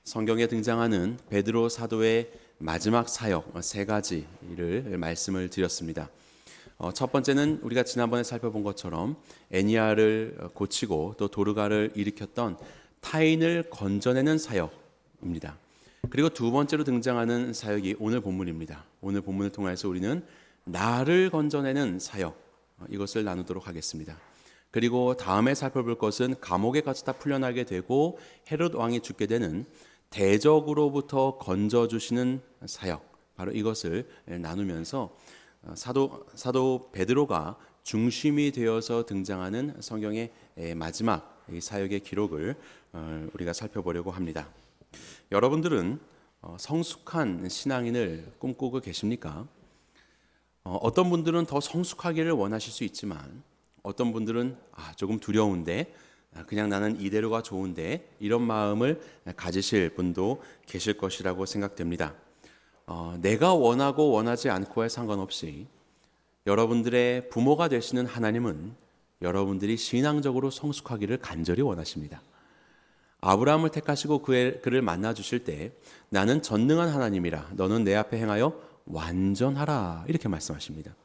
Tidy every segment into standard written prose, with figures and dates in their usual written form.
성경에 등장하는 베드로 사도의 마지막 사역 세 가지를 말씀을 드렸습니다. 첫 번째는 우리가 지난번에 살펴본 것처럼 애니야를 고치고 또 도르가를 일으켰던 타인을 건져내는 사역입니다. 그리고 두 번째로 등장하는 사역이 오늘 본문입니다. 오늘 본문을 통해서 우리는 나를 건져내는 사역, 이것을 나누도록 하겠습니다. 그리고 다음에 살펴볼 것은 감옥에 갇혔다 풀려나게 되고 헤롯 왕이 죽게 되는 대적으로부터 건져주시는 사역, 바로 이것을 나누면서 사도 베드로가 중심이 되어서 등장하는 성경의 마지막 사역의 기록을 우리가 살펴보려고 합니다. 여러분들은 성숙한 신앙인을 꿈꾸고 계십니까? 어떤 분들은 더 성숙하기를 원하실 수 있지만 어떤 분들은 조금 두려운데 그냥 나는 이대로가 좋은데 이런 마음을 가지실 분도 계실 것이라고 생각됩니다. 내가 원하고 원하지 않고에 상관없이 여러분들의 부모가 되시는 하나님은 여러분들이 신앙적으로 성숙하기를 간절히 원하십니다. 아브라함을 택하시고 그를 만나 주실 때 나는 전능한 하나님이라 너는 내 앞에 행하여 완전하라 이렇게 말씀하십니다.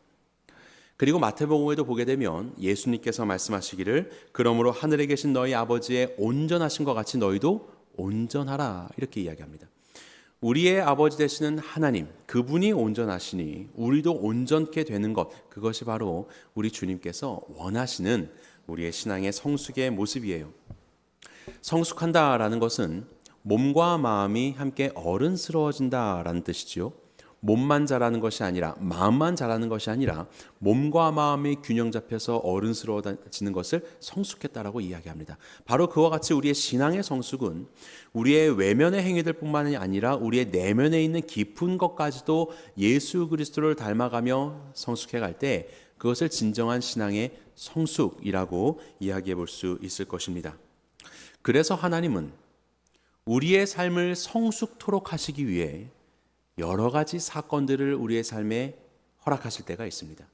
그리고 마태복음에도 보게 되면 예수님께서 말씀하시기를 그러므로 하늘에 계신 너희 아버지의 온전하심과 같이 너희도 온전하라 이렇게 이야기합니다. 우리의 아버지 되시는 하나님, 그분이 온전하시니 우리도 온전케 되는 것, 그것이 바로 우리 주님께서 원하시는 우리의 신앙의 성숙의 모습이에요. 성숙한다라는 것은 몸과 마음이 함께 어른스러워진다라는 뜻이지요. 몸만 자라는 것이 아니라 마음만 자라는 것이 아니라 몸과 마음이 균형 잡혀서 어른스러워지는 것을 성숙했다라고 이야기합니다. 바로 그와 같이 우리의 신앙의 성숙은 우리의 외면의 행위들 뿐만이 아니라 우리의 내면에 있는 깊은 것까지도 예수 그리스도를 닮아가며 성숙해 갈 때 그것을 진정한 신앙의 성숙이라고 이야기해 볼 수 있을 것입니다. 그래서 하나님은 우리의 삶을 성숙토록 하시기 위해 여러 가지 사건들을 우리의 삶에 허락하실 때가 있습니다.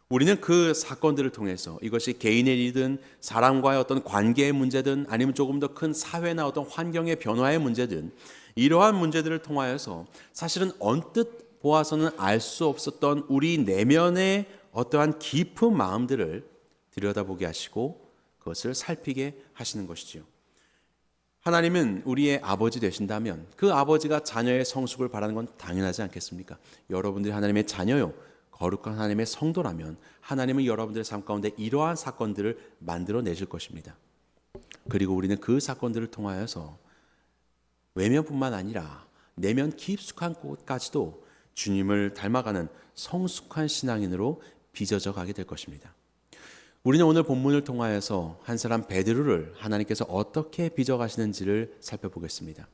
우리는 그 사건들을 통해서 이것이 개인의 일이든 사람과의 어떤 관계의 문제든 아니면 조금 더 큰 사회나 어떤 환경의 변화의 문제든 이러한 문제들을 통하여서 사실은 언뜻 보아서는 알 수 없었던 우리 내면의 어떠한 깊은 마음들을 들여다보게 하시고 그것을 살피게 하시는 것이지요. 하나님은 우리의 아버지 되신다면 그 아버지가 자녀의 성숙을 바라는 건 당연하지 않겠습니까? 여러분들이 하나님의 자녀요, 거룩한 하나님의 성도라면 하나님은 여러분들의 삶 가운데 이러한 사건들을 만들어내실 것입니다. 그리고 우리는 그 사건들을 통하여서 외면뿐만 아니라 내면 깊숙한 곳까지도 주님을 닮아가는 성숙한 신앙인으로 빚어져 가게 될 것입니다. 우리는 오늘 본문을 통하여서 한 사람 베드로를 하나님께서 어떻게 빚어가시는지를 살펴보겠습니다.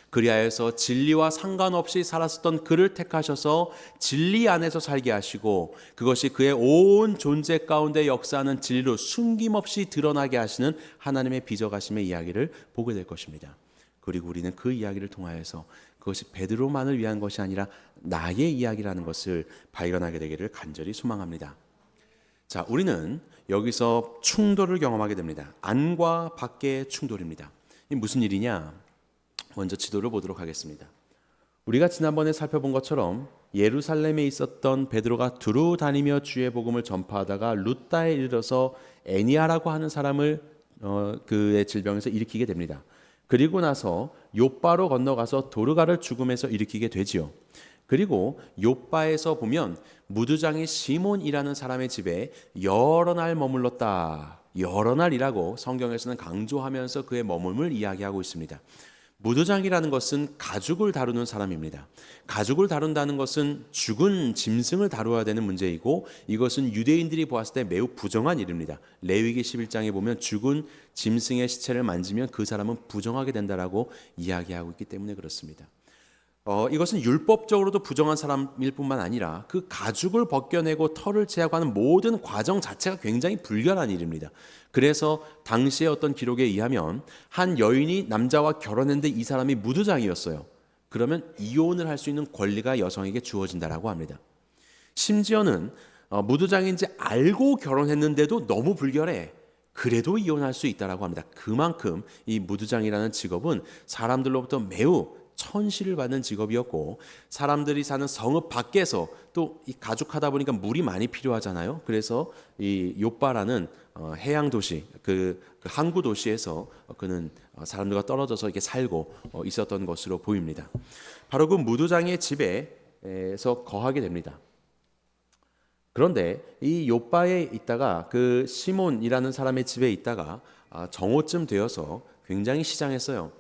그리하여서 진리와 상관없이 살았었던 그를 택하셔서 진리 안에서 살게 하시고 그것이 그의 온 존재 가운데 역사하는 진리로 숨김없이 드러나게 하시는 하나님의 빚어가심의 이야기를 보게 될 것입니다. 그리고 우리는 그 이야기를 통하여서 그것이 베드로만을 위한 것이 아니라 나의 이야기라는 것을 발견하게 되기를 간절히 소망합니다. 자, 우리는 여기서 충돌을 경험하게 됩니다. 안과 밖의 충돌입니다. 이 무슨 일이냐? 먼저 지도를 보도록 하겠습니다. 우리가 지난번에 살펴본 것처럼 예루살렘에 있었던 베드로가 두루 다니며 주의 복음을 전파하다가 룻다에 이르러서 애니야라고 하는 사람을 그의 질병에서 일으키게 됩니다. 그리고 나서 욥바로 건너가서 도르가를 죽음에서 일으키게 되지요. 그리고 욥바에서 보면 무두장의 시몬이라는 사람의 집에 여러 날 머물렀다. 여러 날이라고 성경에서는 강조하면서 그의 머물을 이야기하고 있습니다. 무두장이라는 것은 가죽을 다루는 사람입니다. 가죽을 다룬다는 것은 죽은 짐승을 다루어야 되는 문제이고 이것은 유대인들이 보았을 때 매우 부정한 일입니다. 레위기 11장에 보면 죽은 짐승의 시체를 만지면 그 사람은 부정하게 된다라고 이야기하고 있기 때문에 그렇습니다. 이것은 율법적으로도 부정한 사람일 뿐만 아니라 그 가죽을 벗겨내고 털을 제하고 하는 모든 과정 자체가 굉장히 불결한 일입니다. 그래서 당시의 어떤 기록에 의하면 한 여인이 남자와 결혼했는데 이 사람이 무두장이었어요. 그러면 이혼을 할 수 있는 권리가 여성에게 주어진다라고 합니다. 심지어는 무두장인지 알고 결혼했는데도 너무 불결해. 그래도 이혼할 수 있다라고 합니다. 그만큼 이 무두장이라는 직업은 사람들로부터 매우 천시를 받는 직업이었고, 사람들이 사는 성읍 밖에서 또 이 가죽하다 보니까 물이 많이 필요하잖아요. 그래서 이 요빠라는 해양 도시, 그 항구 도시에서 그는 사람들과 떨어져서 이렇게 살고 있었던 것으로 보입니다. 바로 그 무두장의 집에서 거하게 됩니다. 그런데 이 요빠에 있다가 그 시몬이라는 사람의 집에 있다가 정오쯤 되어서 굉장히 시장했어요.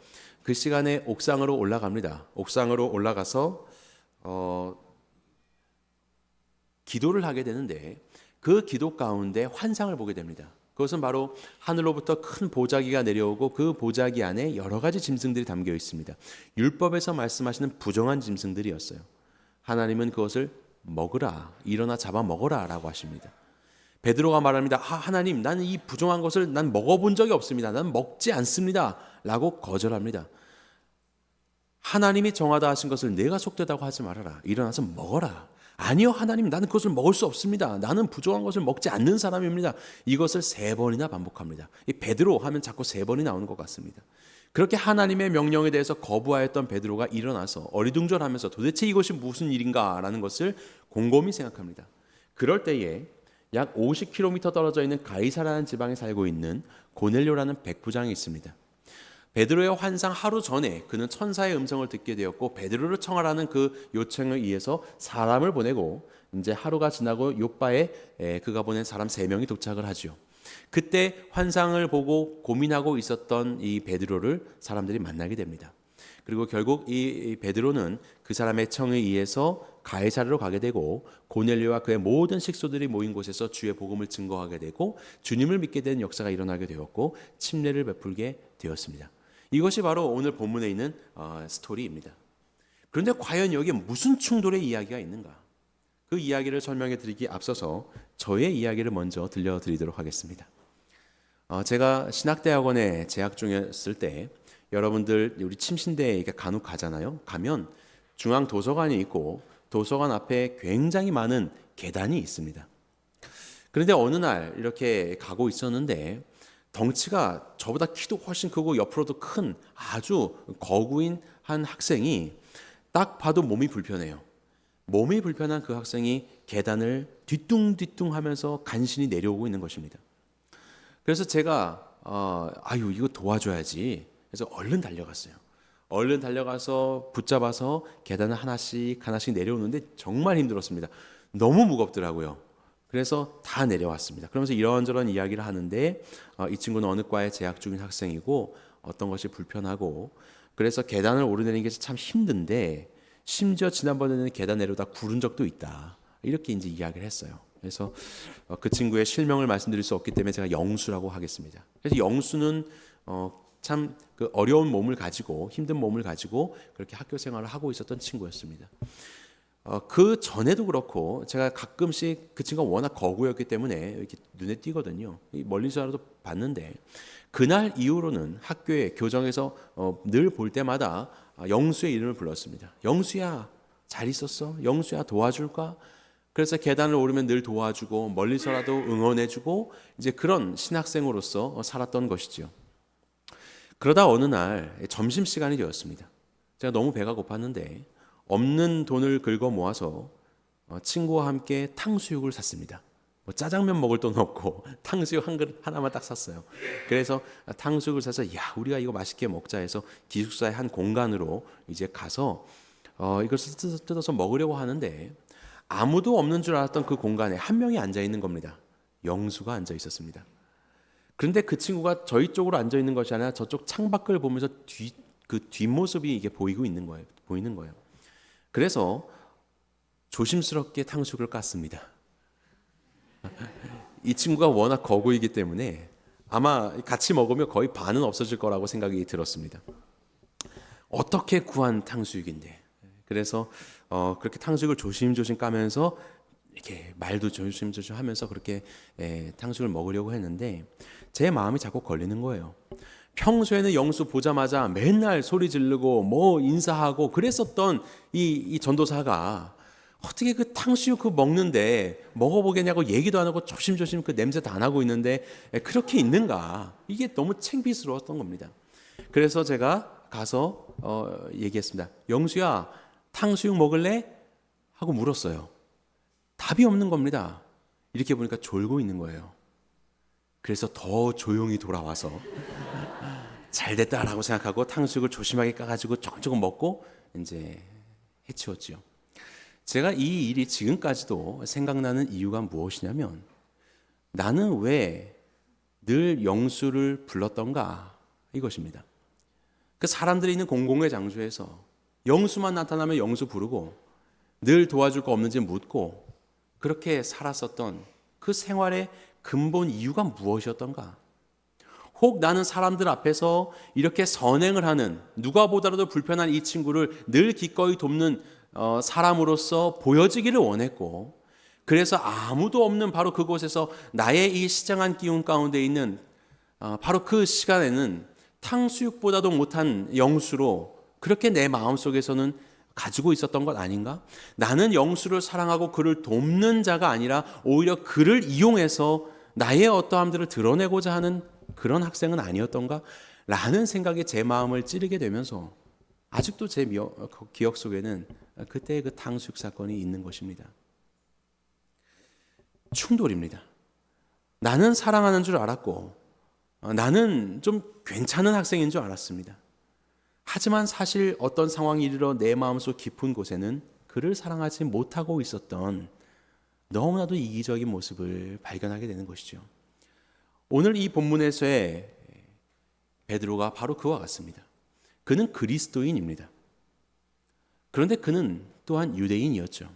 그 시간에 옥상으로 올라갑니다. 옥상으로 올라가서 기도를 하게 되는데, 그 기도 가운데 환상을 보게 됩니다. 그것은 바로 하늘로부터 큰 보자기가 내려오고 그 보자기 안에 여러 가지 짐승들이 담겨 있습니다. 율법에서 말씀하시는 부정한 짐승들이었어요. 하나님은 그것을 먹으라, 일어나 잡아 먹어라 라고 하십니다. 베드로가 말합니다. 하나님, 나는 이 부정한 것을 난 먹어본 적이 없습니다. 나는 먹지 않습니다 라고 거절합니다. 하나님이 정하다 하신 것을 내가 속되다고 하지 말아라. 일어나서 먹어라. 아니요, 하나님, 나는 그것을 먹을 수 없습니다. 나는 부정한 것을 먹지 않는 사람입니다. 이것을 3번이나 반복합니다. 이 베드로 하면 자꾸 3번이 나오는 것 같습니다. 그렇게 하나님의 명령에 대해서 거부하였던 베드로가 일어나서 어리둥절하면서 도대체 이것이 무슨 일인가라는 것을 곰곰이 생각합니다. 그럴 때에 약 50km 떨어져 있는 가이사라는 지방에 살고 있는 고넬료라는 백부장이 있습니다. 베드로의 환상 하루 전에 그는 천사의 음성을 듣게 되었고, 베드로를 청하라는 그 요청에 의해서 사람을 보내고, 이제 하루가 지나고 요빠에 그가 보낸 사람 3명이 도착을 하죠. 그때 환상을 보고 고민하고 있었던 이 베드로를 사람들이 만나게 됩니다. 그리고 결국 이 베드로는 그 사람의 청에 의해서 가이사르로 가게 되고, 고넬료와 그의 모든 식소들이 모인 곳에서 주의 복음을 증거하게 되고 주님을 믿게 된 역사가 일어나게 되었고 침례를 베풀게 되었습니다. 이것이 바로 오늘 본문에 있는 스토리입니다. 그런데 과연 여기에 무슨 충돌의 이야기가 있는가? 그 이야기를 설명해 드리기 앞서서 저의 이야기를 먼저 들려드리도록 하겠습니다. 제가 신학대학원에 재학 중이었을 때, 여러분들 우리 침신대에 간혹 가잖아요. 가면 중앙 도서관이 있고 도서관 앞에 굉장히 많은 계단이 있습니다. 그런데 어느 날 이렇게 가고 있었는데, 덩치가 저보다 키도 훨씬 크고 옆으로도 큰 아주 거구인 한 학생이 딱 봐도 몸이 불편해요. 몸이 불편한 그 학생이 계단을 뒤뚱뒤뚱 하면서 간신히 내려오고 있는 것입니다. 그래서 제가 이거 도와줘야지. 그래서 얼른 달려갔어요. 얼른 달려가서 붙잡아서 계단을 하나씩 내려오는데 정말 힘들었습니다. 너무 무겁더라고요. 그래서 다 내려왔습니다. 그러면서 이런저런 이야기를 하는데, 이 친구는 어느 과에 재학 중인 학생이고 어떤 것이 불편하고, 그래서 계단을 오르내리는 게 참 힘든데 심지어 지난번에는 계단 내려다 구른 적도 있다. 이렇게 이제 이야기를 했어요. 그래서 그 친구의 실명을 말씀드릴 수 없기 때문에 제가 영수라고 하겠습니다. 그래서 영수는 참 그 어려운 몸을 가지고, 힘든 몸을 가지고 그렇게 학교 생활을 하고 있었던 친구였습니다. 그 전에도 그렇고 제가 가끔씩, 그 친구가 워낙 거구였기 때문에 이렇게 눈에 띄거든요. 멀리서라도 봤는데, 그날 이후로는 학교에, 교정에서 늘 볼 때마다 영수의 이름을 불렀습니다. 영수야, 잘 있었어? 영수야, 도와줄까? 그래서 계단을 오르면 늘 도와주고 멀리서라도 응원해주고, 이제 그런 신학생으로서 살았던 것이죠. 그러다 어느 날 점심시간이 되었습니다. 제가 너무 배가 고팠는데 없는 돈을 긁어 모아서 친구와 함께 탕수육을 샀습니다. 짜장면 먹을 돈 없고 탕수육 한 그릇 하나만 딱 샀어요. 그래서 탕수육을 사서 우리가 이거 맛있게 먹자 해서 기숙사의 한 공간으로 이제 가서 이걸 뜯어서 먹으려고 하는데, 아무도 없는 줄 알았던 그 공간에 한 명이 앉아 있는 겁니다. 영수가 앉아 있었습니다. 그런데 그 친구가 저희 쪽으로 앉아 있는 것이 아니라 저쪽 창밖을 보면서 그 뒷모습이 이게 보이는 거예요. 그래서 조심스럽게 탕수육을 깠습니다. 이 친구가 워낙 거구이기 때문에 아마 같이 먹으면 거의 반은 없어질 거라고 생각이 들었습니다. 어떻게 구한 탕수육인데. 그래서 그렇게 탕수육을 조심조심 까면서 이렇게 말도 조심조심 하면서 그렇게 탕수육을 먹으려고 했는데, 제 마음이 자꾸 걸리는 거예요. 평소에는 영수 보자마자 맨날 소리 지르고 인사하고 그랬었던 이 전도사가 어떻게 그 탕수육 그 먹는데 먹어보겠냐고 얘기도 안 하고 조심조심 그 냄새 다 나고 있는데 그렇게 있는가? 이게 너무 창피스러웠던 겁니다. 그래서 제가 가서 얘기했습니다. 영수야, 탕수육 먹을래? 하고 물었어요. 답이 없는 겁니다. 이렇게 보니까 졸고 있는 거예요. 그래서 더 조용히 돌아와서 잘 됐다라고 생각하고 탕수육을 조심하게 까가지고 조금 먹고 이제 해치웠지요. 제가 이 일이 지금까지도 생각나는 이유가 무엇이냐면, 나는 왜 늘 영수를 불렀던가, 이것입니다. 그 사람들이 있는 공공의 장소에서 영수만 나타나면 영수 부르고 늘 도와줄 거 없는지 묻고 그렇게 살았었던 그 생활의 근본 이유가 무엇이었던가? 혹 나는 사람들 앞에서 이렇게 선행을 하는, 누가 보더라도 불편한 이 친구를 늘 기꺼이 돕는 사람으로서 보여지기를 원했고, 그래서 아무도 없는 바로 그곳에서 나의 이 시장한 기운 가운데 있는 바로 그 시간에는 탕수육보다도 못한 영수로 그렇게 내 마음속에서는 가지고 있었던 것 아닌가? 나는 영수를 사랑하고 그를 돕는 자가 아니라 오히려 그를 이용해서 나의 어떠함들을 드러내고자 하는 그런 학생은 아니었던가? 라는 생각이 제 마음을 찌르게 되면서 아직도 제 기억 속에는 그때의 그 탕수육 사건이 있는 것입니다. 충돌입니다. 나는 사랑하는 줄 알았고 나는 좀 괜찮은 학생인 줄 알았습니다. 하지만 사실 어떤 상황이 이르러 내 마음속 깊은 곳에는 그를 사랑하지 못하고 있었던 너무나도 이기적인 모습을 발견하게 되는 것이죠. 오늘 이 본문에서의 베드로가 바로 그와 같습니다. 그는 그리스도인입니다. 그런데 그는 또한 유대인이었죠.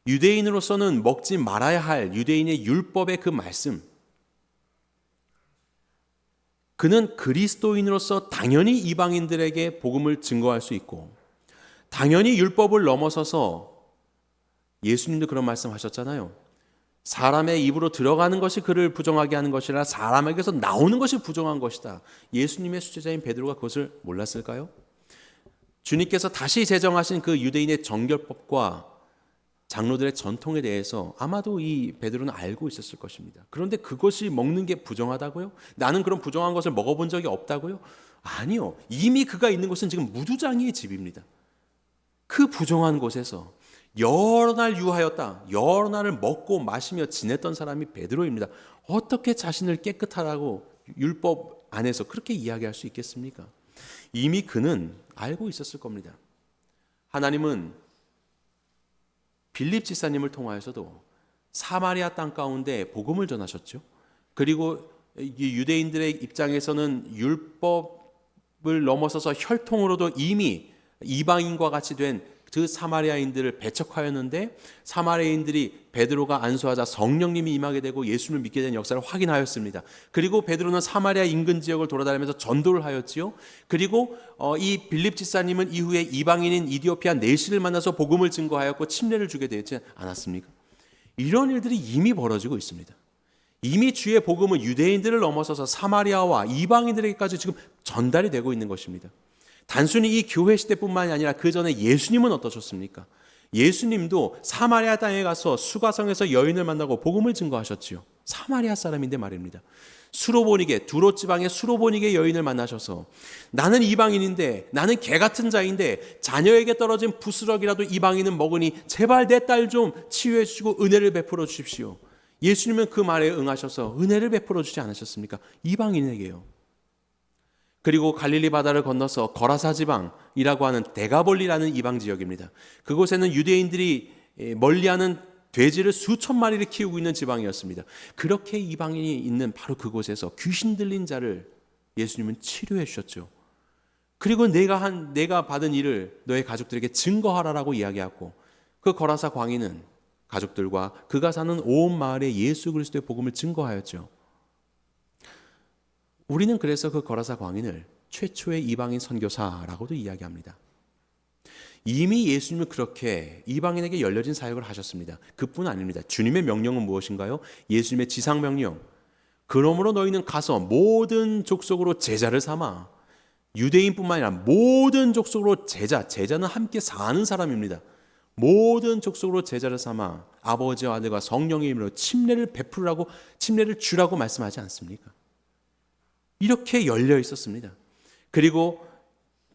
유대인으로서는 먹지 말아야 할 유대인의 율법의 그 말씀, 그는 그리스도인으로서 당연히 이방인들에게 복음을 증거할 수 있고, 당연히 율법을 넘어서서, 예수님도 그런 말씀하셨잖아요. 사람의 입으로 들어가는 것이 그를 부정하게 하는 것이라 사람에게서 나오는 것이 부정한 것이다. 예수님의 수제자인 베드로가 그것을 몰랐을까요? 주님께서 다시 제정하신 그 유대인의 정결법과 장로들의 전통에 대해서 아마도 이 베드로는 알고 있었을 것입니다. 그런데 그것이 먹는 게 부정하다고요? 나는 그런 부정한 것을 먹어본 적이 없다고요? 아니요. 이미 그가 있는 곳은 지금 무두장이의 집입니다. 그 부정한 곳에서 여러 날 유하였다. 여러 날을 먹고 마시며 지냈던 사람이 베드로입니다. 어떻게 자신을 깨끗하다고 율법 안에서 그렇게 이야기할 수 있겠습니까? 이미 그는 알고 있었을 겁니다. 하나님은 빌립 지사님을 통하여서도 사마리아 땅 가운데 복음을 전하셨죠. 그리고 유대인들의 입장에서는 율법을 넘어서서 혈통으로도 이미 이방인과 같이 된 그 사마리아인들을 배척하였는데, 사마리아인들이 베드로가 안수하자 성령님이 임하게 되고 예수를 믿게 된 역사를 확인하였습니다. 그리고 베드로는 사마리아 인근 지역을 돌아다니면서 전도를 하였지요. 그리고 이 빌립 지사님은 이후에 이방인인 이디오피아 내시를 만나서 복음을 증거하였고 침례를 주게 되지 않았습니까? 이런 일들이 이미 벌어지고 있습니다. 이미 주의 복음은 유대인들을 넘어서서 사마리아와 이방인들에게까지 지금 전달이 되고 있는 것입니다. 단순히 이 교회 시대뿐만이 아니라 그 전에 예수님은 어떠셨습니까? 예수님도 사마리아 땅에 가서 수가성에서 여인을 만나고 복음을 증거하셨지요. 사마리아 사람인데 말입니다. 수로보니게, 두로 지방의 수로보니게 여인을 만나셔서 나는 이방인인데, 나는 개 같은 자인데 자녀에게 떨어진 부스럭이라도 이방인은 먹으니 제발 내 딸 좀 치유해 주시고 은혜를 베풀어 주십시오. 예수님은 그 말에 응하셔서 은혜를 베풀어 주지 않으셨습니까? 이방인에게요. 그리고 갈릴리 바다를 건너서 거라사 지방이라고 하는 데가볼리라는 이방 지역입니다. 그곳에는 유대인들이 멀리하는 돼지를 수천 마리를 키우고 있는 지방이었습니다. 그렇게 이방인이 있는 바로 그곳에서 귀신 들린 자를 예수님은 치료해 주셨죠. 그리고 내가 받은 일을 너의 가족들에게 증거하라라고 이야기하고, 그 거라사 광인은 가족들과 그가 사는 온 마을에 예수 그리스도의 복음을 증거하였죠. 우리는 그래서 그 거라사 광인을 최초의 이방인 선교사라고도 이야기합니다. 이미 예수님은 그렇게 이방인에게 열려진 사역을 하셨습니다. 그뿐 아닙니다. 주님의 명령은 무엇인가요? 예수님의 지상명령. 그러므로 너희는 가서 모든 족속으로 제자를 삼아. 유대인뿐만 아니라 모든 족속으로 제자는 함께 사는 사람입니다. 모든 족속으로 제자를 삼아 아버지와 아들과 성령의 이름으로 침례를 주라고 말씀하지 않습니까? 이렇게 열려 있었습니다. 그리고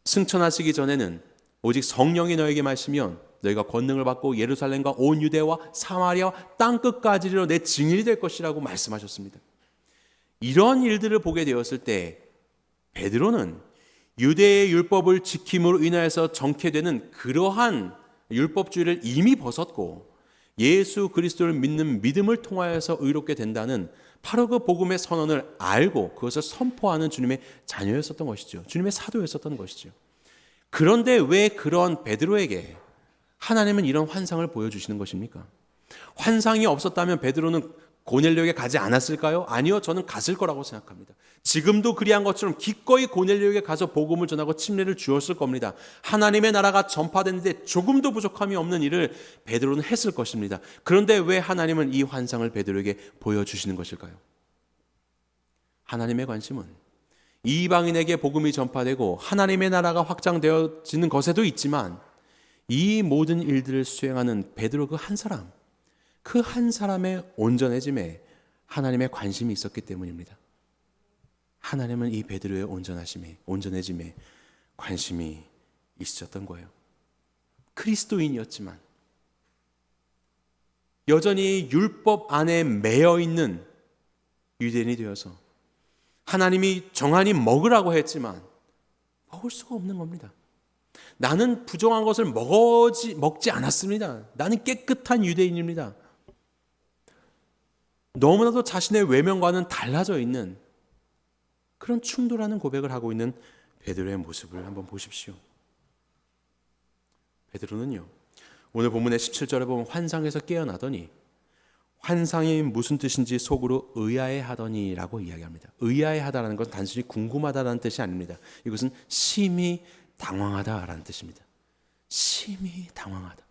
승천하시기 전에는 오직 성령이 너에게 마시면 너희가 권능을 받고 예루살렘과 온 유대와 사마리아와 땅끝까지 이르러 내 증인이 될 것이라고 말씀하셨습니다. 이런 일들을 보게 되었을 때 베드로는 유대의 율법을 지킴으로 인하여서 정케되는 그러한 율법주의를 이미 벗었고 예수 그리스도를 믿는 믿음을 통하여서 의롭게 된다는 바로 그 복음의 선언을 알고 그것을 선포하는 주님의 자녀였었던 것이죠. 주님의 사도였었던 것이죠. 그런데 왜 그런 베드로에게 하나님은 이런 환상을 보여주시는 것입니까? 환상이 없었다면 베드로는 고넬료에게 가지 않았을까요? 아니요, 저는 갔을 거라고 생각합니다. 지금도 그리한 것처럼 기꺼이 고넬료에게 가서 복음을 전하고 침례를 주었을 겁니다. 하나님의 나라가 전파되는데 조금도 부족함이 없는 일을 베드로는 했을 것입니다. 그런데 왜 하나님은 이 환상을 베드로에게 보여주시는 것일까요? 하나님의 관심은 이방인에게 복음이 전파되고 하나님의 나라가 확장되어지는 것에도 있지만 이 모든 일들을 수행하는 베드로 그 한 사람의 온전해짐에 하나님의 관심이 있었기 때문입니다. 하나님은 이 베드로의 온전해짐에 관심이 있으셨던 거예요. 그리스도인이었지만 여전히 율법 안에 매여 있는 유대인이 되어서 하나님이 정한이 먹으라고 했지만 먹을 수가 없는 겁니다. 나는 부정한 것을 먹지 않았습니다. 나는 깨끗한 유대인입니다. 너무나도 자신의 외면과는 달라져 있는 그런 충돌하는 고백을 하고 있는 베드로의 모습을 한번 보십시오. 베드로는요, 오늘 본문의 17절에 보면 환상에서 깨어나더니 환상이 무슨 뜻인지 속으로 의아해하더니 라고 이야기합니다. 의아해하다라는 건 단순히 궁금하다라는 뜻이 아닙니다. 이것은 심히 당황하다라는 뜻입니다. 심히 당황하다.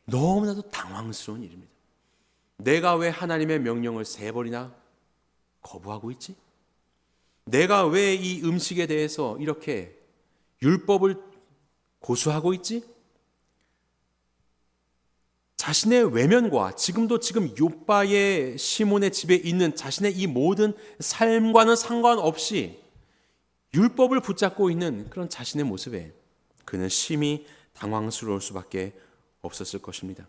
너무나도 당황스러운 일입니다. 내가 왜 하나님의 명령을 3번이나 거부하고 있지? 내가 왜 이 음식에 대해서 이렇게 율법을 고수하고 있지? 자신의 외면과 지금 욥바의 시몬의 집에 있는 자신의 이 모든 삶과는 상관없이 율법을 붙잡고 있는 그런 자신의 모습에 그는 심히 당황스러울 수밖에 없었을 것입니다.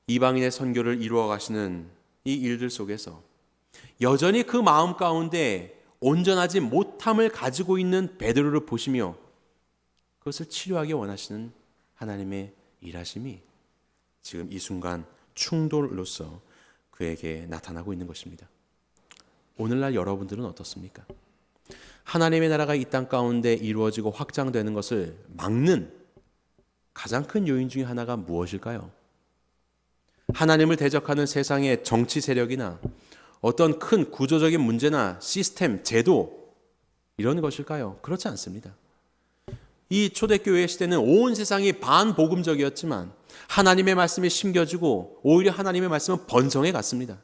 이방인의 선교를 이루어 가시는 이 일들 속에서 여전히 그 마음 가운데 온전하지 못함을 가지고 있는 베드로를 보시며 그것을 치료하기 원하시는 하나님의 일하심이 지금 이 순간 충돌로서 그에게 나타나고 있는 것입니다. 오늘날 여러분들은 어떻습니까? 하나님의 나라가 이 땅 가운데 이루어지고 확장되는 것을 막는 가장 큰 요인 중에 하나가 무엇일까요? 하나님을 대적하는 세상의 정치 세력이나 어떤 큰 구조적인 문제나 시스템, 제도 이런 것일까요? 그렇지 않습니다. 이 초대교회 시대는 온 세상이 반복음적이었지만 하나님의 말씀이 심겨지고 오히려 하나님의 말씀은 번성해 갔습니다.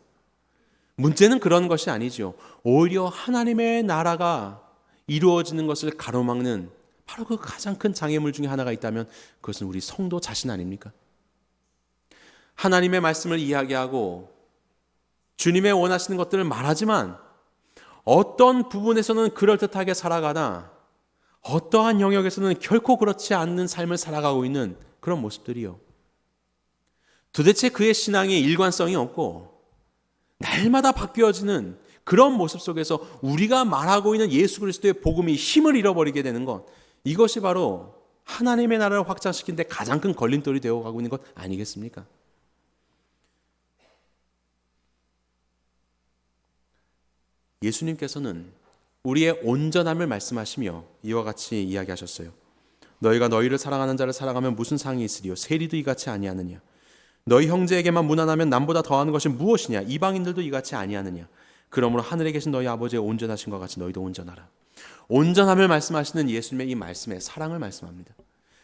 문제는 그런 것이 아니죠. 오히려 하나님의 나라가 이루어지는 것을 가로막는 바로 그 가장 큰 장애물 중에 하나가 있다면 그것은 우리 성도 자신 아닙니까? 하나님의 말씀을 이야기하고 주님의 원하시는 것들을 말하지만 어떤 부분에서는 그럴듯하게 살아가나 어떠한 영역에서는 결코 그렇지 않는 삶을 살아가고 있는 그런 모습들이요. 도대체 그의 신앙에 일관성이 없고 날마다 바뀌어지는 그런 모습 속에서 우리가 말하고 있는 예수 그리스도의 복음이 힘을 잃어버리게 되는 것, 이것이 바로 하나님의 나라를 확장시키는 데 가장 큰 걸림돌이 되어가고 있는 것 아니겠습니까? 예수님께서는 우리의 온전함을 말씀하시며 이와 같이 이야기하셨어요. 너희가 너희를 사랑하는 자를 사랑하면 무슨 상이 있으리요? 세리도 이같이 아니하느냐? 너희 형제에게만 무난하면 남보다 더하는 것이 무엇이냐? 이방인들도 이같이 아니하느냐? 그러므로 하늘에 계신 너희 아버지의 온전하신 것 같이 너희도 온전하라. 온전함을 말씀하시는 예수님의 이 말씀에 사랑을 말씀합니다.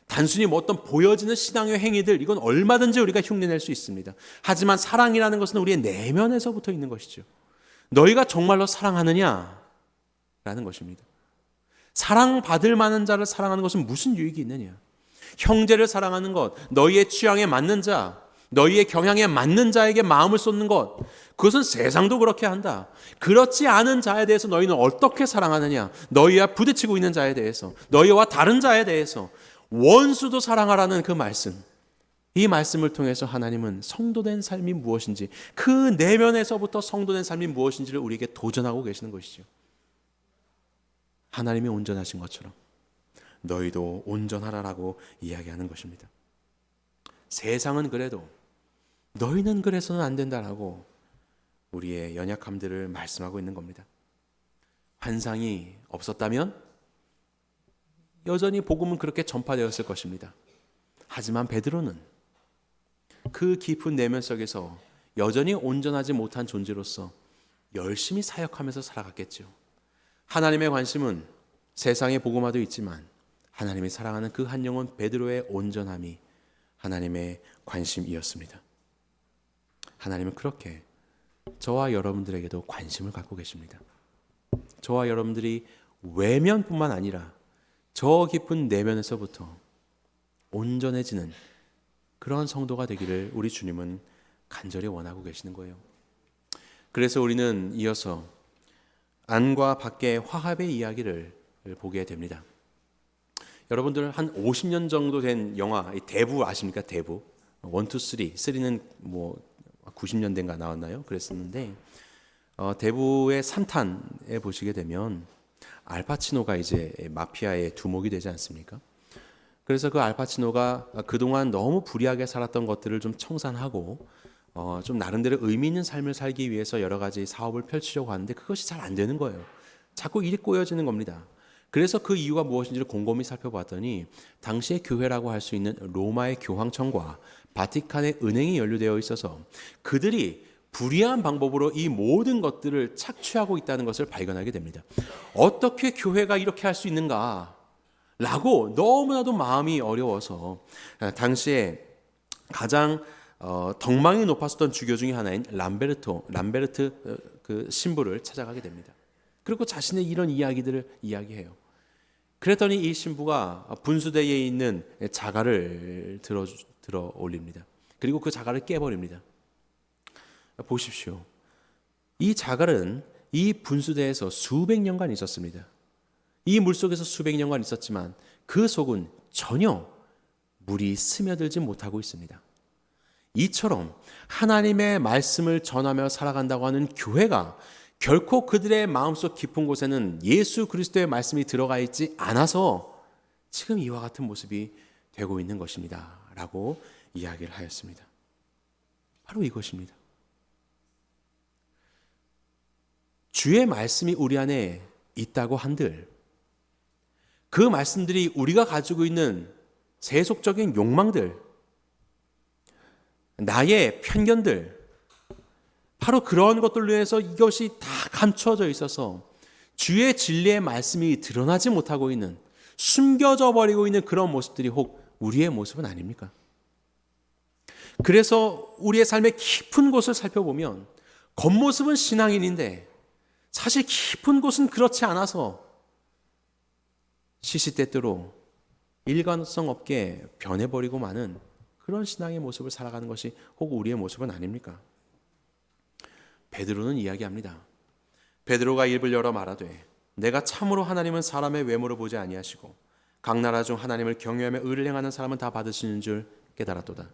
단순히 뭐 어떤 보여지는 신앙의 행위들, 이건 얼마든지 우리가 흉내낼 수 있습니다. 하지만 사랑이라는 것은 우리의 내면에서부터 있는 것이죠. 너희가 정말로 사랑하느냐? 라는 것입니다. 사랑받을 만한 자를 사랑하는 것은 무슨 유익이 있느냐? 형제를 사랑하는 것, 너희의 취향에 맞는 자, 너희의 경향에 맞는 자에게 마음을 쏟는 것, 그것은 세상도 그렇게 한다. 그렇지 않은 자에 대해서 너희는 어떻게 사랑하느냐? 너희와 부딪히고 있는 자에 대해서, 너희와 다른 자에 대해서 원수도 사랑하라는 그 말씀. 이 말씀을 통해서 하나님은 성도된 삶이 무엇인지, 그 내면에서부터 성도된 삶이 무엇인지를 우리에게 도전하고 계시는 것이죠. 하나님이 온전하신 것처럼 너희도 온전하라라고 이야기하는 것입니다. 세상은 그래도 너희는 그래서는 안 된다라고 우리의 연약함들을 말씀하고 있는 겁니다. 환상이 없었다면 여전히 복음은 그렇게 전파되었을 것입니다. 하지만 베드로는 그 깊은 내면 속에서 여전히 온전하지 못한 존재로서 열심히 사역하면서 살아갔겠죠. 하나님의 관심은 세상의 복음화도 있지만 하나님이 사랑하는 그 한 영혼 베드로의 온전함이 하나님의 관심이었습니다. 하나님은 그렇게 저와 여러분들에게도 관심을 갖고 계십니다. 저와 여러분들이 외면뿐만 아니라 저 깊은 내면에서부터 온전해지는 그런 성도가 되기를 우리 주님은 간절히 원하고 계시는 거예요. 그래서 우리는 이어서 안과 밖의 화합의 이야기를 보게 됩니다. 여러분들 한 50년 정도 된 영화 대부 아십니까? 대부 1, 2, 3. 3는 뭐 90년대인가 나왔나요? 그랬었는데 대부의 3탄에 보시게 되면 알파치노가 이제 마피아의 두목이 되지 않습니까? 그래서 그 알파치노가 그동안 너무 불의하게 살았던 것들을 좀 청산하고 좀 나름대로 의미 있는 삶을 살기 위해서 여러 가지 사업을 펼치려고 하는데 그것이 잘 안 되는 거예요. 자꾸 일이 꼬여지는 겁니다. 그래서 그 이유가 무엇인지를 곰곰이 살펴봤더니 당시의 교회라고 할 수 있는 로마의 교황청과 바티칸의 은행이 연루되어 있어서 그들이 불의한 방법으로 이 모든 것들을 착취하고 있다는 것을 발견하게 됩니다. 어떻게 교회가 이렇게 할 수 있는가? 라고 너무나도 마음이 어려워서 당시에 가장 덕망이 높았었던 주교 중에 하나인 람베르트 그 신부를 찾아가게 됩니다. 그리고 자신의 이런 이야기들을 이야기해요. 그랬더니 이 신부가 분수대에 있는 자갈을 들어 올립니다. 그리고 그 자갈을 깨버립니다. 보십시오. 이 자갈은 이 분수대에서 수백 년간 있었습니다. 이 물속에서 수백 년간 있었지만 그 속은 전혀 물이 스며들지 못하고 있습니다. 이처럼 하나님의 말씀을 전하며 살아간다고 하는 교회가 결코 그들의 마음속 깊은 곳에는 예수 그리스도의 말씀이 들어가 있지 않아서 지금 이와 같은 모습이 되고 있는 것입니다. 라고 이야기를 하였습니다. 바로 이것입니다. 주의 말씀이 우리 안에 있다고 한들 그 말씀들이 우리가 가지고 있는 세속적인 욕망들, 나의 편견들, 바로 그런 것들로 인해서 이것이 다 감춰져 있어서 주의 진리의 말씀이 드러나지 못하고 있는, 숨겨져 버리고 있는 그런 모습들이 혹 우리의 모습은 아닙니까? 그래서 우리의 삶의 깊은 곳을 살펴보면 겉모습은 신앙인인데 사실 깊은 곳은 그렇지 않아서 시시때때로 일관성 없게 변해버리고 마는 그런 신앙의 모습을 살아가는 것이 혹 우리의 모습은 아닙니까? 베드로는 이야기합니다. 베드로가 입을 열어 말하되 내가 참으로 하나님은 사람의 외모를 보지 아니하시고 각 나라 중 하나님을 경외하며 의를 행하는 사람은 다 받으시는 줄 깨달았도다.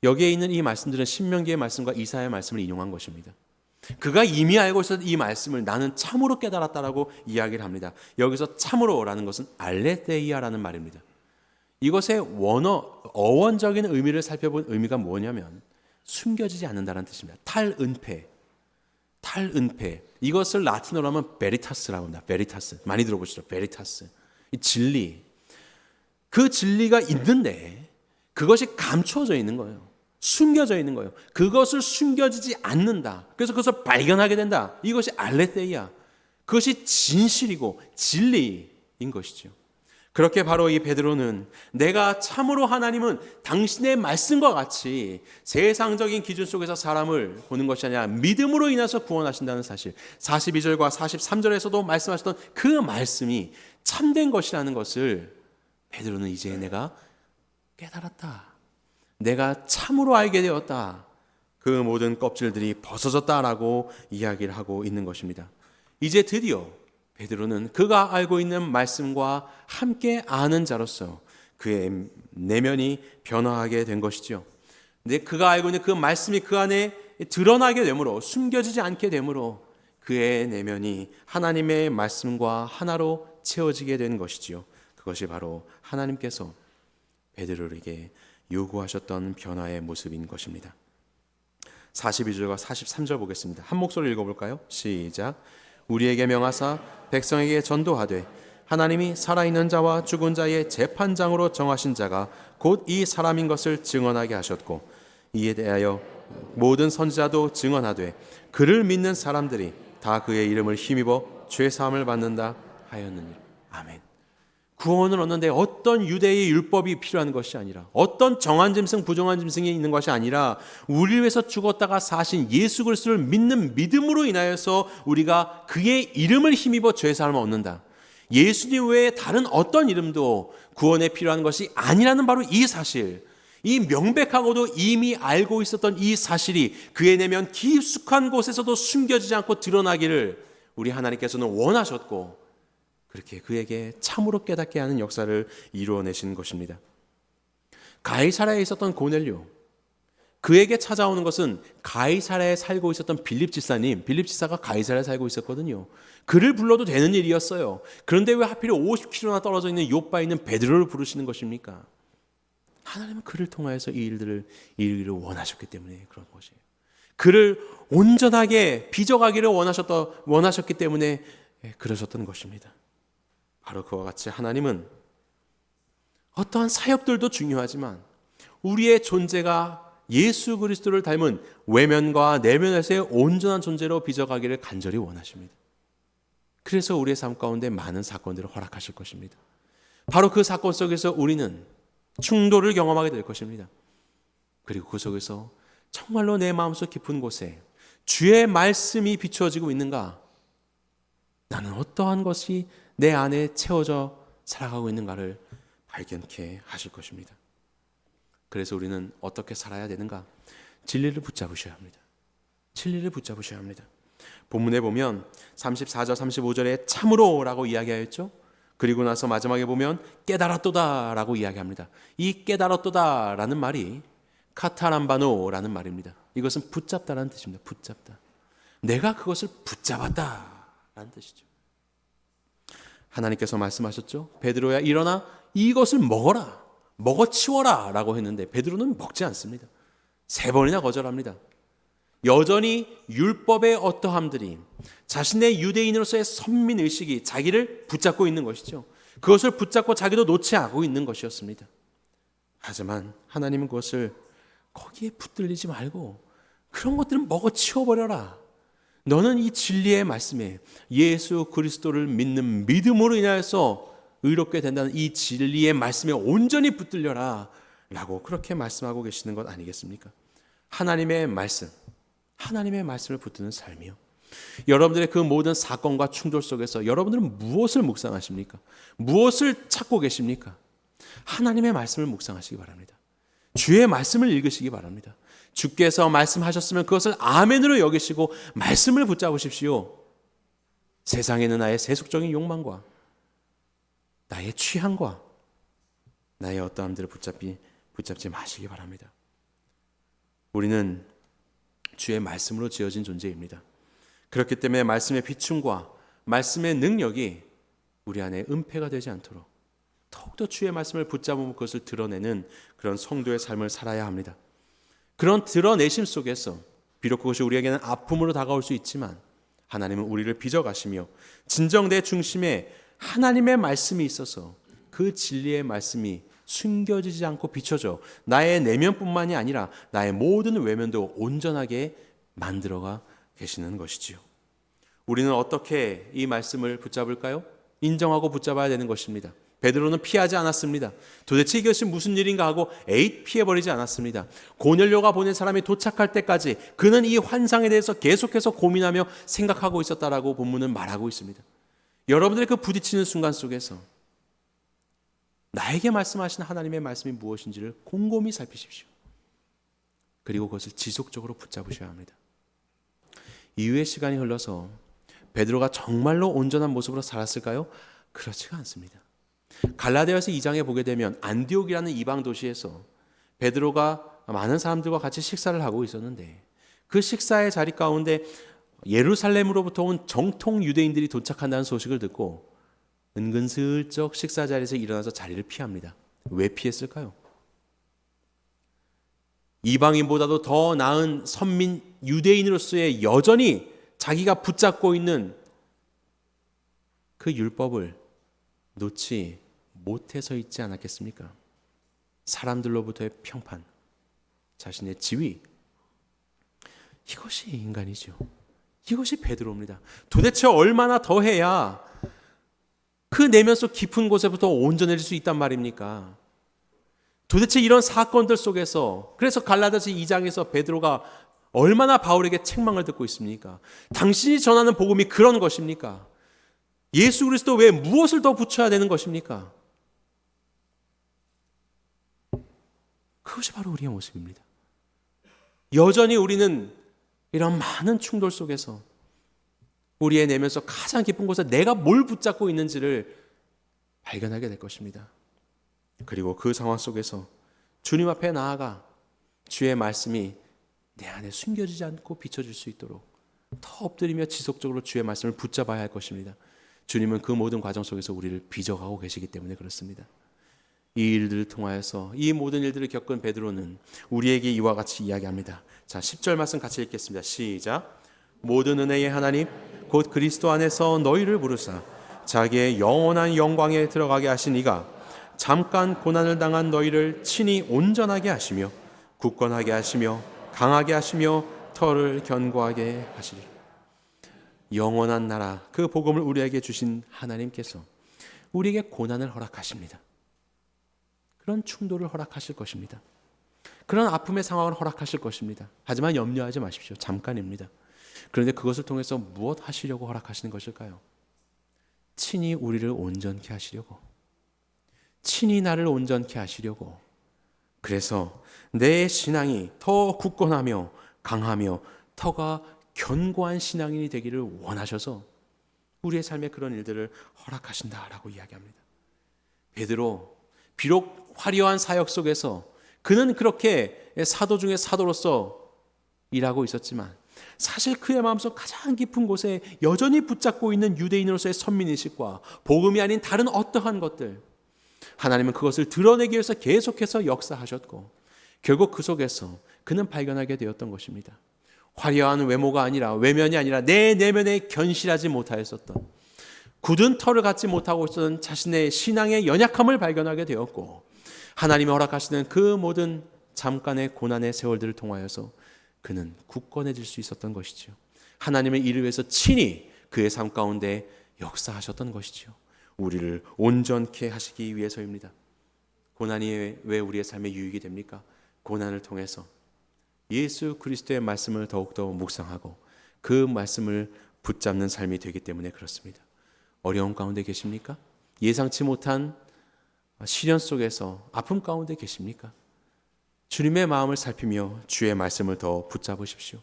여기에 있는 이 말씀들은 신명기의 말씀과 이사야의 말씀을 인용한 것입니다. 그가 이미 알고 있었던 이 말씀을 나는 참으로 깨달았다라고 이야기를 합니다. 여기서 참으로라는 것은 알레테이아라는 말입니다. 이것의 어원적인 의미를 살펴본 의미가 뭐냐면 숨겨지지 않는다는 뜻입니다. 탈은폐. 이것을 라틴어로 하면 베리타스라고 합니다. 베리타스. 많이 들어보시죠. 베리타스. 이 진리. 그 진리가 있는데 그것이 감춰져 있는 거예요. 숨겨져 있는 거예요. 그것을 숨겨지지 않는다. 그래서 그것을 발견하게 된다. 이것이 알레테이아. 그것이 진실이고 진리인 것이죠. 그렇게 바로 이 베드로는 내가 참으로 하나님은 당신의 말씀과 같이 세상적인 기준 속에서 사람을 보는 것이 아니라 믿음으로 인해서 구원하신다는 사실, 42절과 43절에서도 말씀하셨던 그 말씀이 참된 것이라는 것을 베드로는 이제 내가 깨달았다. 내가 참으로 알게 되었다. 그 모든 껍질들이 벗어졌다라고 이야기를 하고 있는 것입니다. 이제 드디어 베드로는 그가 알고 있는 말씀과 함께 아는 자로서 그의 내면이 변화하게 된 것이죠. 근데 그가 알고 있는 그 말씀이 그 안에 드러나게 되므로, 숨겨지지 않게 되므로 그의 내면이 하나님의 말씀과 하나로 채워지게 된 것이지요. 그것이 바로 하나님께서 베드로에게 요구하셨던 변화의 모습인 것입니다. 42절과 43절 보겠습니다. 한 목소리 읽어볼까요? 시작. 우리에게 명하사 백성에게 전도하되 하나님이 살아있는 자와 죽은 자의 재판장으로 정하신 자가 곧 이 사람인 것을 증언하게 하셨고 이에 대하여 모든 선지자도 증언하되 그를 믿는 사람들이 다 그의 이름을 힘입어 죄사함을 받는다 하였느니라. 아멘. 구원을 얻는데 어떤 유대의 율법이 필요한 것이 아니라, 어떤 정한 짐승 부정한 짐승이 있는 것이 아니라, 우리를 위해서 죽었다가 사신 예수 그리스도를 믿는 믿음으로 인하여서 우리가 그의 이름을 힘입어 죄사함을 얻는다. 예수님 외에 다른 어떤 이름도 구원에 필요한 것이 아니라는 바로 이 사실, 이 명백하고도 이미 알고 있었던 이 사실이 그의 내면 깊숙한 곳에서도 숨겨지지 않고 드러나기를 우리 하나님께서는 원하셨고, 그렇게 그에게 참으로 깨닫게 하는 역사를 이루어내신 것입니다. 가이사랴에 있었던 고넬료, 그에게 찾아오는 것은 가이사랴에 살고 있었던 빌립 지사님, 빌립 지사가 가이사랴에 살고 있었거든요. 그를 불러도 되는 일이었어요. 그런데 왜 하필 50km나 떨어져 있는 요바에 있는 베드로를 부르시는 것입니까? 하나님은 그를 통하여서 이 일을 원하셨기 때문에 그런 것이에요. 그를 온전하게 빚어가기를 원하셨기 때문에 그러셨던 것입니다. 바로 그와 같이 하나님은 어떠한 사역들도 중요하지만 우리의 존재가 예수 그리스도를 닮은 외면과 내면에서의 온전한 존재로 빚어가기를 간절히 원하십니다. 그래서 우리의 삶 가운데 많은 사건들을 허락하실 것입니다. 바로 그 사건 속에서 우리는 충돌을 경험하게 될 것입니다. 그리고 그 속에서 정말로 내 마음속 깊은 곳에 주의 말씀이 비추어지고 있는가? 나는 어떠한 것이 내 안에 채워져 살아가고 있는가를 발견케 하실 것입니다. 그래서 우리는 어떻게 살아야 되는가? 진리를 붙잡으셔야 합니다. 진리를 붙잡으셔야 합니다. 본문에 보면 34절 35절에 참으로라고 이야기하였죠. 그리고 나서 마지막에 보면 깨달았도다라고 이야기합니다. 이 깨달았도다라는 말이 카타람바노라는 말입니다. 이것은 붙잡다라는 뜻입니다. 붙잡다. 내가 그것을 붙잡았다라는 뜻이죠. 하나님께서 말씀하셨죠. 베드로야 일어나 이것을 먹어라. 먹어치워라 라고 했는데 베드로는 먹지 않습니다. 3번이나 거절합니다. 여전히 율법의 어떠함들이 자신의 유대인으로서의 선민의식이 자기를 붙잡고 있는 것이죠. 그것을 붙잡고 자기도 놓지 않고 있는 것이었습니다. 하지만 하나님은 그것을 거기에 붙들리지 말고 그런 것들은 먹어치워버려라. 너는 이 진리의 말씀에 예수 그리스도를 믿는 믿음으로 인하여서 의롭게 된다는 이 진리의 말씀에 온전히 붙들려라 라고 그렇게 말씀하고 계시는 것 아니겠습니까? 하나님의 말씀을 붙드는 삶이요. 여러분들의 그 모든 사건과 충돌 속에서 여러분들은 무엇을 묵상하십니까? 무엇을 찾고 계십니까? 하나님의 말씀을 묵상하시기 바랍니다. 주의 말씀을 읽으시기 바랍니다. 주께서 말씀하셨으면 그것을 아멘으로 여기시고 말씀을 붙잡으십시오. 세상에는 나의 세속적인 욕망과 나의 취향과 나의 어떠함들을 붙잡지 마시기 바랍니다. 우리는 주의 말씀으로 지어진 존재입니다. 그렇기 때문에 말씀의 비춤과 말씀의 능력이 우리 안에 은폐가 되지 않도록 더욱더 주의 말씀을 붙잡으면 그것을 드러내는 그런 성도의 삶을 살아야 합니다. 그런 드러내심 속에서 비록 그것이 우리에게는 아픔으로 다가올 수 있지만 하나님은 우리를 빚어가시며 진정 내 중심에 하나님의 말씀이 있어서 그 진리의 말씀이 숨겨지지 않고 비춰져 나의 내면뿐만이 아니라 나의 모든 외면도 온전하게 만들어가 계시는 것이지요. 우리는 어떻게 이 말씀을 붙잡을까요? 인정하고 붙잡아야 되는 것입니다. 베드로는 피하지 않았습니다. 도대체 이것이 무슨 일인가 하고 피해버리지 않았습니다. 고넬료가 보낸 사람이 도착할 때까지 그는 이 환상에 대해서 계속해서 고민하며 생각하고 있었다라고 본문은 말하고 있습니다. 여러분들의 그 부딪히는 순간 속에서 나에게 말씀하신 하나님의 말씀이 무엇인지를 곰곰이 살피십시오. 그리고 그것을 지속적으로 붙잡으셔야 합니다. 이후의 시간이 흘러서 베드로가 정말로 온전한 모습으로 살았을까요? 그렇지가 않습니다. 갈라디아서 2장에 보게 되면 안디옥이라는 이방 도시에서 베드로가 많은 사람들과 같이 식사를 하고 있었는데 그 식사의 자리 가운데 예루살렘으로부터 온 정통 유대인들이 도착한다는 소식을 듣고 은근슬쩍 식사 자리에서 일어나서 자리를 피합니다. 왜 피했을까요? 이방인보다도 더 나은 선민 유대인으로서의 여전히 자기가 붙잡고 있는 그 율법을 놓지 못해서 있지 않았겠습니까? 사람들로부터의 평판, 자신의 지위, 이것이 인간이죠. 이것이 베드로입니다. 도대체 얼마나 더 해야 그 내면 속 깊은 곳에부터 온전해질 수 있단 말입니까? 도대체 이런 사건들 속에서, 그래서 갈라디아서 2장에서 베드로가 얼마나 바울에게 책망을 듣고 있습니까? 당신이 전하는 복음이 그런 것입니까? 예수 그리스도 외에 무엇을 더 붙여야 되는 것입니까? 그것이 바로 우리의 모습입니다. 여전히 우리는 이런 많은 충돌 속에서 우리의 내면서 가장 깊은 곳에 내가 뭘 붙잡고 있는지를 발견하게 될 것입니다. 그리고 그 상황 속에서 주님 앞에 나아가 주의 말씀이 내 안에 숨겨지지 않고 비춰질 수 있도록 더 엎드리며 지속적으로 주의 말씀을 붙잡아야 할 것입니다. 주님은 그 모든 과정 속에서 우리를 빚어가고 계시기 때문에 그렇습니다. 이 일들을 통하여서 이 모든 일들을 겪은 베드로는 우리에게 이와 같이 이야기합니다. 자, 10절 말씀 같이 읽겠습니다. 시작. 모든 은혜의 하나님 곧 그리스도 안에서 너희를 부르사 자기의 영원한 영광에 들어가게 하신 이가 잠깐 고난을 당한 너희를 친히 온전하게 하시며 굳건하게 하시며 강하게 하시며 터를 견고하게 하시리라. 영원한 나라, 그 복음을 우리에게 주신 하나님께서 우리에게 고난을 허락하십니다. 그런 충돌을 허락하실 것입니다. 그런 아픔의 상황을 허락하실 것입니다. 하지만 염려하지 마십시오. 잠깐입니다. 그런데 그것을 통해서 무엇 하시려고 허락하시는 것일까요? 친히 우리를 온전케 하시려고, 친히 나를 온전케 하시려고, 그래서 내 신앙이 더 굳건하며 강하며 터가 견고한 신앙인이 되기를 원하셔서 우리의 삶에 그런 일들을 허락하신다라고 이야기합니다. 베드로, 비록 화려한 사역 속에서 그는 그렇게 사도 중에 사도로서 일하고 있었지만 사실 그의 마음속 가장 깊은 곳에 여전히 붙잡고 있는 유대인으로서의 선민의식과 복음이 아닌 다른 어떠한 것들, 하나님은 그것을 드러내기 위해서 계속해서 역사하셨고 결국 그 속에서 그는 발견하게 되었던 것입니다. 화려한 외모가 아니라, 외면이 아니라 내 내면에 견실하지 못하였었던, 굳은 털을 갖지 못하고 있었던 자신의 신앙의 연약함을 발견하게 되었고, 하나님이 허락하시는 그 모든 잠깐의 고난의 세월들을 통하여서 그는 굳건해질 수 있었던 것이죠. 하나님의 일을 위해서 친히 그의 삶 가운데 역사하셨던 것이죠. 우리를 온전케 하시기 위해서입니다. 고난이 왜 우리의 삶에 유익이 됩니까? 고난을 통해서 예수 그리스도의 말씀을 더욱더 묵상하고 그 말씀을 붙잡는 삶이 되기 때문에 그렇습니다. 어려움 가운데 계십니까? 예상치 못한 시련 속에서 아픔 가운데 계십니까? 주님의 마음을 살피며 주의 말씀을 더 붙잡으십시오.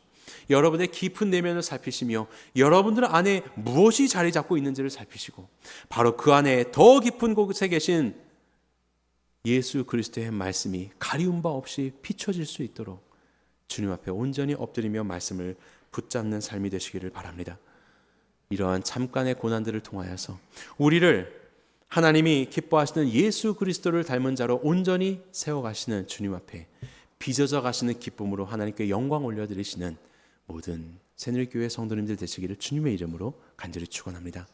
여러분의 깊은 내면을 살피시며 여러분들 안에 무엇이 자리 잡고 있는지를 살피시고 바로 그 안에 더 깊은 곳에 계신 예수 그리스도의 말씀이 가리움 바 없이 비춰질 수 있도록 주님 앞에 온전히 엎드리며 말씀을 붙잡는 삶이 되시기를 바랍니다. 이러한 잠깐의 고난들을 통하여서 우리를 하나님이 기뻐하시는 예수 그리스도를 닮은 자로 온전히 세워가시는 주님 앞에 빚어져 가시는 기쁨으로 하나님께 영광 올려드리시는 모든 새누리교회 성도님들 되시기를 주님의 이름으로 간절히 축원합니다.